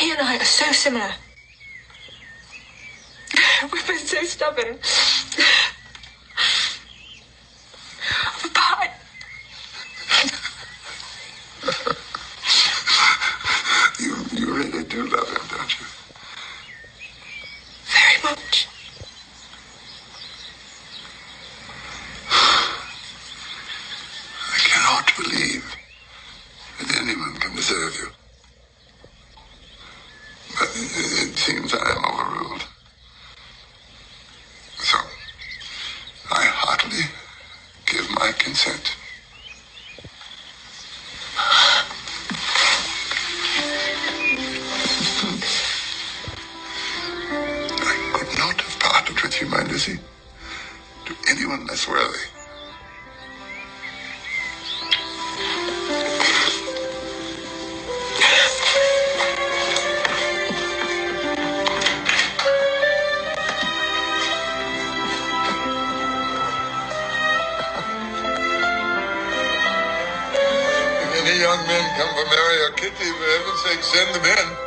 He and I are so similar. We're both so stubborn. But you really do love him, don't you? very much. I cannot believe that anyone can deserve you. But it seems I am overruled. So, I heartily give my consent. I could not have parted with you, my Lizzie, to anyone less worthy. If any young men come for Mary or Kitty, for heaven's sake, send them in.